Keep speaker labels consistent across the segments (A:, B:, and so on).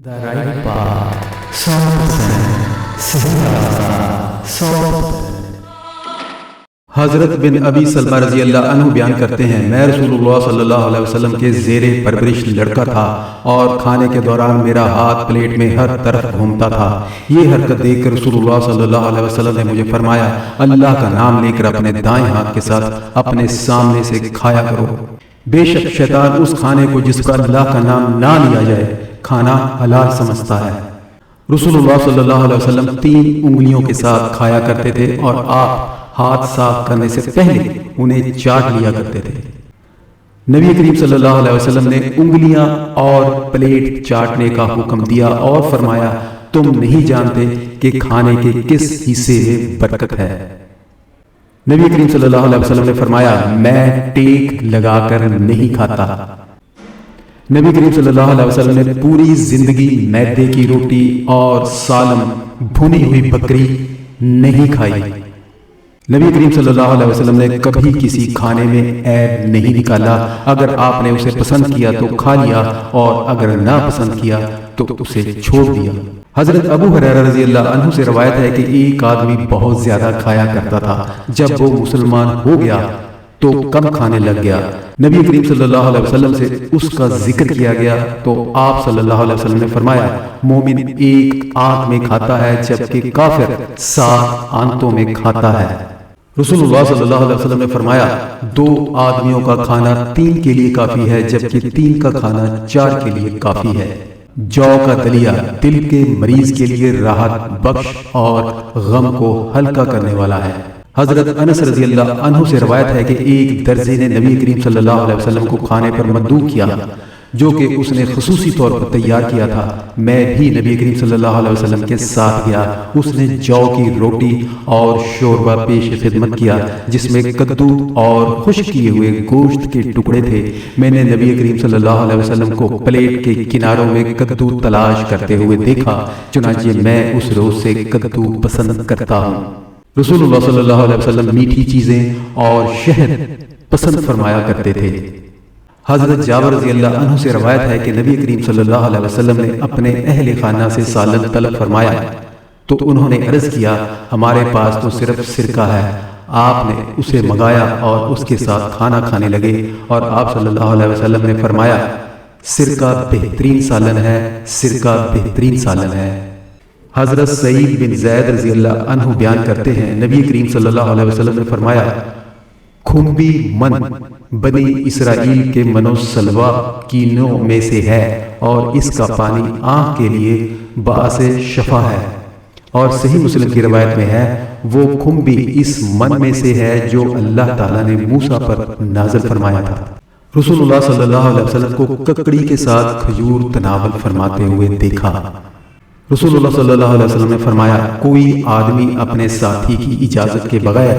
A: The right path, صحیح راستہ حضرت بن ابی سلمہ رضی اللہ عنہ بیان کرتے ہیں، میں رسول اللہ صلی اللہ علیہ وسلم کے زیر پرورش لڑکا تھا اور کھانے کے دوران میرا ہاتھ پلیٹ میں ہر طرف گھومتا تھا۔ یہ حرکت دیکھ کر رسول اللہ صلی اللہ علیہ وسلم نے مجھے فرمایا، اللہ کا نام لے کر اپنے دائیں ہاتھ کے ساتھ اپنے سامنے سے کھایا کرو۔ بے شک شیطان اس کھانے کو جس پر اللہ کا نام نہ لیا جائے کھانا حلال سمجھتا ہے۔ رسول اللہ صلی اللہ علیہ وسلم 3 انگلیوں کے ساتھ کھایا کرتے تھے اور آپ ہاتھ صاف کرنے سے پہلے انہیں چاٹ لیا کرتے تھے۔ نبی کریم صلی اللہ علیہ وسلم نے انگلیاں اور پلیٹ چاٹنے کا حکم دیا اور فرمایا، تم نہیں جانتے کہ کھانے کے کس حصے میں برکت ہے۔ نبی کریم صلی اللہ علیہ وسلم نے فرمایا، میں ٹیک لگا کر نہیں کھاتا۔ نبی کریم صلی اللہ علیہ وسلم نے پوری زندگی میدے کی روٹی اور سالم بھنی ہوئی بکری نہیں کھائی۔ نبی کریم صلی اللہ علیہ وسلم نے کبھی کسی کھانے میں عیب نہیں نکالا۔ اگر آپ نے اسے پسند کیا تو کھا لیا اور اگر نہ پسند کیا تو اسے چھوڑ دیا۔ حضرت ابو ہریرہ رضی اللہ عنہ سے روایت ہے کہ ایک آدمی بہت زیادہ کھایا کرتا تھا، جب وہ مسلمان ہو گیا تو کم کھانے لگ گیا۔ نبی کریم صلی اللہ علیہ وسلم سے اس کا ذکر کیا گیا تو آپ صلی اللہ علیہ وسلم نے فرمایا، مومن ایک آنت میں کھاتا ہے جبکہ کافر 7 آنتوں میں کھاتا ہے۔ رسول اللہ صلی اللہ علیہ وسلم نے فرمایا، 2 آدمیوں کا کھانا 3 کے لیے کافی ہے جبکہ 3 کا کھانا 4 کے لیے کافی ہے۔ جو کا دلیا دل کے مریض کے لیے راحت بخش اور غم کو ہلکا کرنے والا ہے۔ حضرت انس رضی اللہ عنہ سے روایت ہے کہ ایک درزی نے نبی کریم صلی اللہ علیہ وسلم کو کھانے پر مدعو کیا جو کہ اس نے خصوصی طور پر تیار کیا تھا۔ میں بھی نبی کریم صلی اللہ علیہ وسلم کے ساتھ گیا۔ اس نے جو کی روٹی اور شوربہ پیش خدمت کیا جس میں کدو اور خشک کیے ہوئے گوشت کے ٹکڑے تھے۔ میں نے نبی کریم صلی اللہ علیہ وسلم کو پلیٹ کے کناروں میں کدو تلاش کرتے ہوئے دیکھا، چنانچہ میں اس روز سے کدو پسند کرتا ہوں۔ رسول اللہ صلی اللہ علیہ وسلم میٹھی چیزیں اور شہد پسند فرمایا کرتے تھے۔ حضرت جابر رضی اللہ عنہ سے روایت ہے کہ نبی کریم صلی اللہ علیہ وسلم نے اپنے اہل خانہ سے سالن طلب فرمایا تو انہوں نے عرض کیا، ہمارے پاس تو صرف سرکہ ہے۔ آپ نے اسے منگایا اور اس کے ساتھ کھانا کھانے لگے اور آپ صلی اللہ علیہ وسلم نے فرمایا، سرکہ بہترین سالن ہے، سرکہ بہترین سالن ہے۔ حضرت سعید بن زید رضی اللہ عنہ بیان کرتے ہیں، نبی کریم صلی اللہ علیہ وسلم نے فرمایا، کھمبی من بنی اسرائیل کے منو سلوا کینوں میں سے ہے اور اس کا پانی آنکھ کے لیے باعث شفا ہے۔ اور صحیح مسلم کی روایت میں ہے، وہ کھمبی اس من میں سے ہے جو اللہ تعالیٰ نے موسیٰ پر نازل فرمایا تھا۔ رسول اللہ صلی اللہ علیہ وسلم کو ککڑی کے ساتھ کھجور تناول فرماتے ہوئے دیکھا۔ رسول اللہ صلی اللہ علیہ وسلم نے فرمایا، کوئی آدمی اپنے ساتھی کی اجازت کے بغیر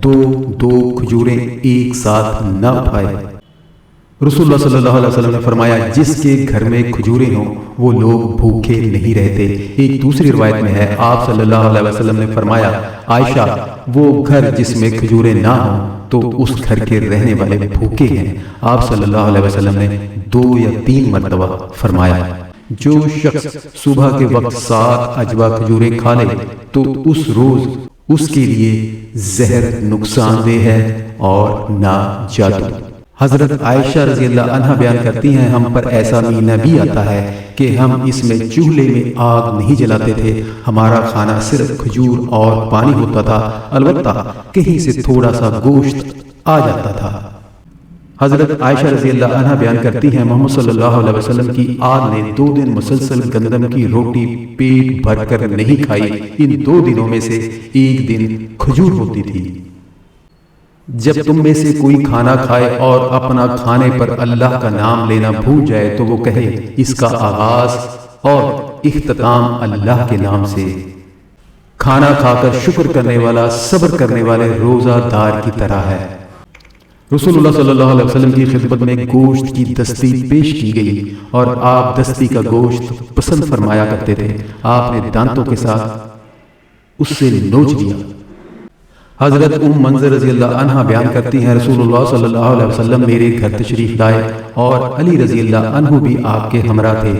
A: 2 کھجوریں ایک ساتھ نہ اٹھائے۔ رسول اللہ صلی اللہ علیہ وسلم نے فرمایا، جس کے گھر میں کھجوریں ہوں وہ لوگ بھوکے نہیں رہتے۔ ایک دوسری روایت میں ہے، آپ صلی اللہ علیہ وسلم نے فرمایا، عائشہ، وہ گھر جس میں کھجوریں نہ ہوں تو اس گھر کے رہنے والے بھوکے ہیں۔ آپ صلی اللہ علیہ وسلم نے 2 یا 3 مرتبہ فرمایا، جو شخص صبح کے وقت 7 عجوہ کھجوریں کھا لے تو اس روز اس کے لیے زہر نقصان دہ ہے اور نہ جادو۔ حضرت عائشہ رضی اللہ عنہا بیان کرتی ہیں، ہم پر ایسا مہینہ بھی آتا ہے کہ ہم اس میں چولہے میں آگ نہیں جلاتے تھے، ہمارا کھانا صرف کھجور اور پانی ہوتا تھا، البتہ کہیں سے تھوڑا سا گوشت آ جاتا تھا۔ حضرت عائشہ رضی اللہ عنہا بیان کرتی ہیں، محمد صلی اللہ علیہ وسلم کی آل نے 2 دن مسلسل گندم کی روٹی پیٹ بھر کر نہیں کھائی۔ ان 2 دنوں میں سے ایک دن کھجور ہوتی تھی۔ جب تم میں سے کوئی کھانا کھائے اور اپنا کھانے پر اللہ کا نام لینا بھول جائے تو وہ کہے، اس کا آغاز اور اختتام اللہ کے نام سے۔ کھانا کھا کر شکر کرنے والا صبر کرنے والے روزہ دار کی طرح ہے۔ رسول اللہ صلی اللہ علیہ وسلم کی خدمت میں گوشت کی دستی پیش کی گئی اور آپ دستی کا گوشت پسند فرمایا کرتے تھے۔ آپ نے دانتوں کے ساتھ اس سے نوچ دیا۔ حضرت منذر رضی اللہ عنہ بیان کرتی ہیں، رسول اللہ صلی اللہ علیہ وسلم میرے گھر تشریف لائے اور علی رضی اللہ عنہ بھی آپ کے ہمراہ تھے۔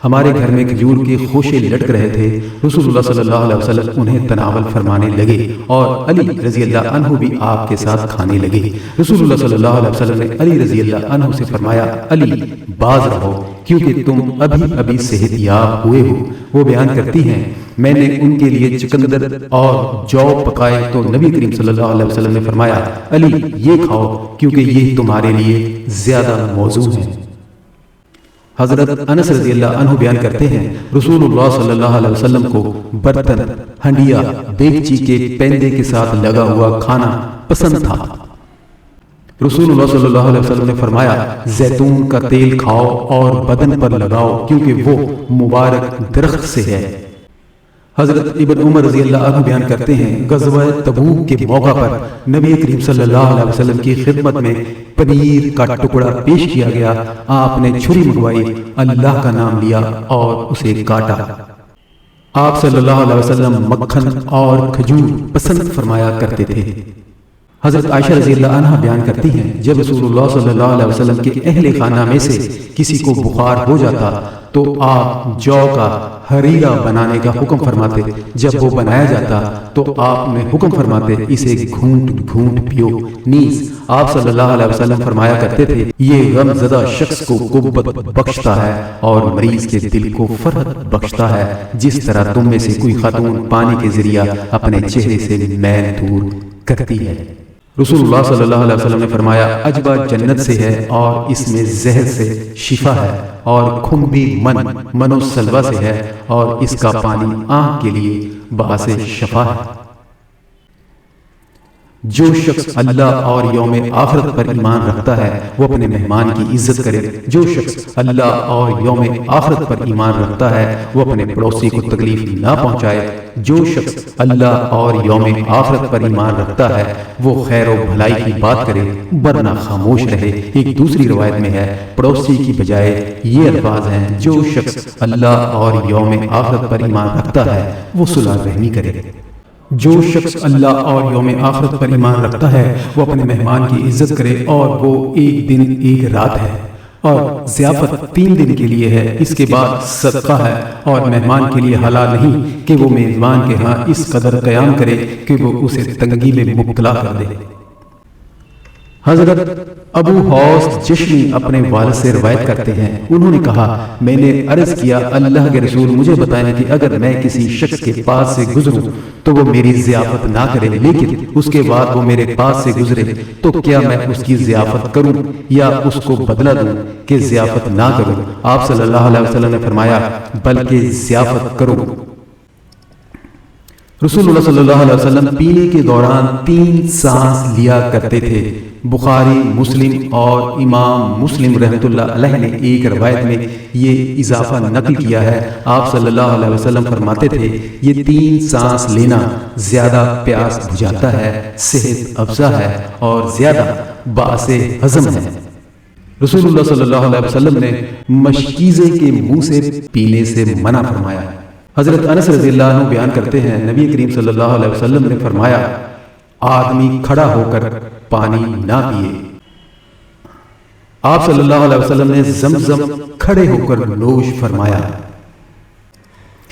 A: ہمارے گھر میں کھجور کے خوشے لٹک رہے تھے۔ رسول اللہ صلی اللہ علیہ وسلم انہیں تناول فرمانے لگے اور علی رضی اللہ عنہ بھی آپ کے ساتھ کھانے لگے۔ رسول اللہ صلی اللہ علیہ وسلم نے علی رضی اللہ عنہ سے فرمایا، علی باز رہو کیونکہ تم ابھی صحت یاب ہوئے ہو۔ وہ بیان کرتی ہیں، میں نے ان کے لیے چقندر اور جو پکائے تو نبی کریم صلی اللہ علیہ وسلم نے فرمایا، علی یہ کھاؤ کیونکہ یہ تمہارے لیے زیادہ موزوں ہے۔ حضرت انس رضی اللہ عنہ بیان کرتے ہیں، رسول اللہ صلی اللہ علیہ وسلم کو برتن، ہنڈیا، دیگچی کے پیندے کے ساتھ لگا ہوا کھانا پسند تھا۔ رسول اللہ صلی اللہ علیہ وسلم نے فرمایا، زیتون کا تیل کھاؤ اور بدن پر لگاؤ کیونکہ وہ مبارک درخت سے ہے۔ حضرت ابن عمر رضی اللہ عنہ بیان کرتے ہیں، غزوہ تبوک کے موقع پر نبی کریم صلی اللہ علیہ وسلم کی خدمت میں پنیر کا ٹکڑا پیش کیا گیا۔ آپ نے چھری منگوائی، اللہ کا نام لیا اور اسے کاٹا۔ آپ صلی اللہ علیہ وسلم مکھن اور کھجور پسند فرمایا کرتے تھے۔ حضرت عائشہ رضی اللہ عنہ بیان کرتی ہیں، جب رسول اللہ صلی اللہ علیہ وسلم کے اہل خانہ میں سے کسی کو بخار ہو جاتا تو آپ جو کا حریرہ بنانے کا حکم فرماتے۔ جب وہ بنایا جاتا تو آپ نے حکم فرماتے، اسے گھونٹ گھونٹ پیو۔ نیز آپ صلی اللہ علیہ وسلم فرمایا کرتے تھے، یہ غم زدہ شخص کو قوت بخشتا ہے اور مریض کے دل کو فرحت بخشتا ہے، جس طرح تم میں سے کوئی خاتون پانی کے ذریعہ اپنے چہرے سے میل دور کرتی ہے۔ رسول اللہ صلی اللہ علیہ وسلم نے فرمایا، عجبہ جنت سے ہے اور اس میں زہر سے شفا ہے، اور کھمبی من و سلوہ سے ہے اور اس کا پانی آنکھ کے لیے باعث شفا ہے۔ جو شخص اللہ اور یوم آخرت پر ایمان رکھتا ہے وہ اپنے مہمان کی عزت کرے۔ جو شخص اللہ اور یوم آخرت پر ایمان رکھتا ہے وہ اپنے پڑوسی کو تکلیف نہ پہنچائے۔ جو شخص اللہ اور یوم آخرت پر ایمان رکھتا ہے وہ خیر و بھلائی کی بات کرے ورنہ خاموش رہے۔ ایک دوسری روایت میں ہے، پڑوسی کی بجائے یہ الفاظ ہیں، جو شخص اللہ اور یوم آخرت پر ایمان رکھتا ہے وہ صلح رحمی کرے۔ جو شخص اللہ اور یوم آخرت پر ایمان رکھتا ہے وہ اپنے مہمان کی عزت کرے، اور وہ ایک دن ایک رات ہے اور ضیافت 3 دن کے لیے ہے، اس کے بعد صدقہ ہے، اور مہمان کے لیے حلال نہیں کہ وہ میزبان کے ہاں اس قدر قیام کرے کہ وہ اسے تنگی میں مبتلا کر دے۔ حضرت ابو حوص جشنی اپنے والد سے روایت کرتے ہیں، انہوں نے کہا، میں نے عرض کیا، اللہ کے رسول مجھے بتائیں کہ اگر میں کسی شخص کے پاس سے گزروں تو وہ میری ضیافت نہ کرے، لیکن اس کے بعد وہ میرے پاس سے گزرے تو کیا میں اس کی ضیافت کروں یا اس کو بدلہ دوں کہ ضیافت نہ کروں؟ آپ صلی اللہ علیہ وسلم نے فرمایا، بلکہ ضیافت کرو۔ رسول اللہ صلی اللہ علیہ وسلم پینے کے دوران 3 سانس لیا کرتے تھے۔ بخاری، مسلم اور امام مسلم رحمۃ اللہ علیہ نے ایک روایت میں یہ اضافہ نقل کیا ہے۔ آپ صلی اللہ علیہ وسلم فرماتے تھے، یہ 3 سانس لینا زیادہ پیاس بجھاتا ہے، صحت افزا ہے اور زیادہ باعث ہضم ہے۔ رسول اللہ صلی اللہ علیہ وسلم نے مشکیزے کے منہ سے پینے سے منع فرمایا۔ حضرت انس رضی اللہ عنہ بیان کرتے ہیں، نبی کریم صلی اللہ علیہ وسلم نے فرمایا، آدمی کھڑا ہو کر پانی نہ پیے۔ آپ صلی اللہ علیہ وسلم نے زمزم کھڑے ہو کر نوش فرمایا۔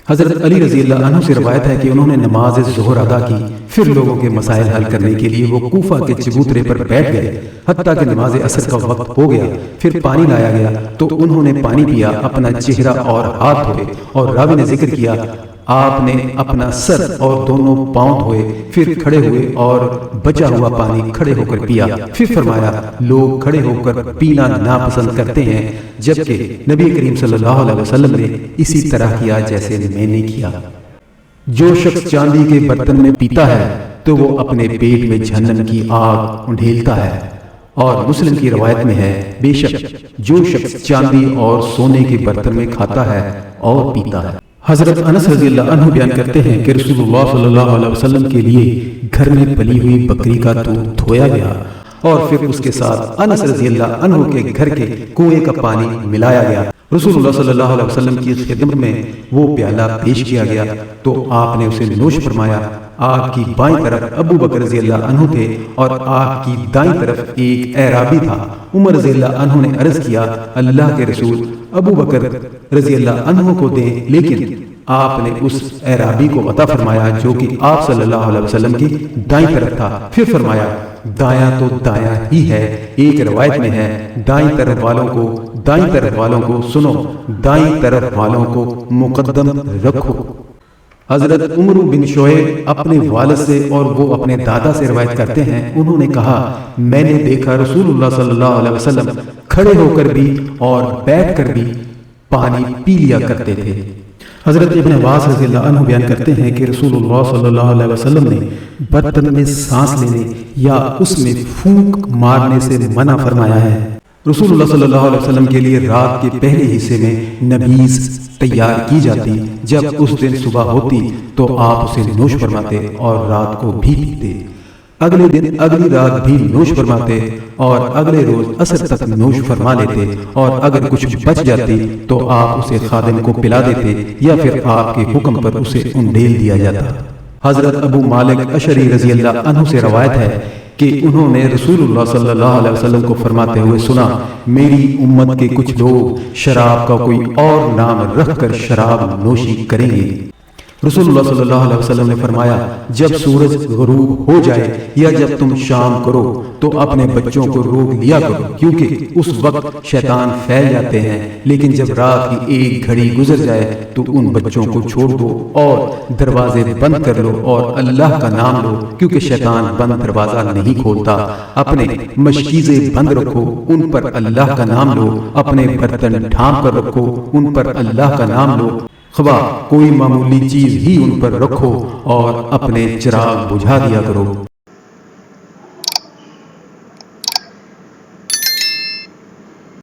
A: حضرت علی رضی اللہ عنہ سے روایت ہے کہ انہوں نے نماز ظہر ادا کی، پھر لوگوں کے مسائل حل کرنے کے لیے وہ کوفہ کے چبوترے پر بیٹھ گئے حتیٰ کہ نماز عصر کا وقت ہو گیا۔ پھر پانی لایا گیا تو انہوں نے پانی پیا، اپنا چہرہ اور ہاتھ دھوئے، اور راوی نے ذکر کیا آپ نے اپنا سر اور دونوں پاؤں دھوئے، پھر کھڑے ہوئے اور بچا ہوا پانی کھڑے ہو کر پیا۔ پھر فرمایا، لوگ کھڑے ہو کر پینا ناپسند کرتے ہیں، جبکہ نبی کریم صلی اللہ علیہ وسلم نے اسی طرح کیا جیسے میں نے کیا۔ جو شخص چاندی کے برتن میں پیتا ہے تو وہ اپنے پیٹ میں جہنم کی آگ انڈھیلتا ہے۔ اور مسلم کی روایت میں ہے، بے شک جو شخص چاندی اور سونے کے برتن میں کھاتا ہے اور پیتا ہے۔ حضرت انس رضی اللہ عنہ بیان کرتے ہیں کہ رسول اللہ صلی اللہ علیہ وسلم کے لیے گھر میں پلی ہوئی بکری کا دودھ دھویا گیا اور پھر اس کے ساتھ انس رضی اللہ عنہ کے گھر کے کنویں کا پانی ملایا گیا۔ رسول اللہ صلی اللہ علیہ وسلم کی خدمت میں وہ پیالہ پیش کیا گیا تو آپ نے اسے نوش فرمایا۔ آپ کی بائیں طرف ابو بکر رضی اللہ عنہ تھے اور آپ کی دائیں طرف ایک اعرابی تھا۔ عمر رضی اللہ عنہ نے عرض کیا، اللہ کے رسول، ابو بکر رضی اللہ عنہ کو دیں، لیکن آپ نے اس اعرابی کو عطا فرمایا جو کہ آپ صلی اللہ علیہ وسلم کی دائیں طرف تھا۔ پھر فرمایا دایاں تو دایاں ہی ہے۔ ایک روایت میں ہے دائیں طرف والوں کو سنو، دائیں طرف والوں کو مقدم رکھو۔ حضرت عمر بن شعیب اپنے والد سے اور وہ اپنے دادا سے روایت کرتے ہیں، انہوں نے کہا میں نے دیکھا رسول اللہ صلی اللہ علیہ وسلم کھڑے ہو کر بھی اور بیٹھ کر بھی پانی پی لیا کرتے تھے۔ حضرت ابن عباس رضی اللہ عنہ بیان کرتے ہیں کہ رسول اللہ صلی اللہ علیہ وسلم نے برتن میں سانس لینے یا اس میں پھونک مارنے سے منع فرمایا ہے۔ رسول اللہ صلی اللہ علیہ وسلم کے لیے رات کے پہلے حصے میں نبیذ تیار کی جاتی، جب اس دن صبح ہوتی تو آپ اسے نوش فرماتے اور رات کو بھی پیتے، اگلے دن اگلی رات بھی نوش فرماتے اور اگلے روز عصر تک نوش فرما لیتے، اور اگر کچھ بچ جاتی تو آپ اسے خادم کو پلا دیتے یا پھر آپ کے حکم پر اسے انڈیل دیا جاتا۔ حضرت ابو مالک اشعری رضی اللہ عنہ سے روایت ہے کہ انہوں نے رسول اللہ صلی اللہ علیہ وسلم کو فرماتے ہوئے سنا میری امت کے کچھ لوگ شراب کا کوئی اور نام رکھ کر شراب نوشی کریں گے۔ رسول اللہ صلی اللہ علیہ وسلم نے فرمایا جب سورج غروب ہو جائے یا جب تم شام کرو تو اپنے بچوں کو روک لیا کرو، کیونکہ اس وقت شیطان پھیل جاتے ہیں، لیکن جب رات کی ایک گھڑی گزر جائے تو ان بچوں کو چھوڑ دو اور دروازے بند کر لو اور اللہ کا نام لو، کیونکہ شیطان بند دروازہ نہیں کھولتا۔ اپنے مشکیزیں بند رکھو، ان پر اللہ کا نام لو، اپنے برتن ڈھانپ کر رکھو، ان پر اللہ کا نام لو، خواہ کوئی معمولی چیز ہی ان پر رکھو اور اپنے چراغ بجھا دیا کرو۔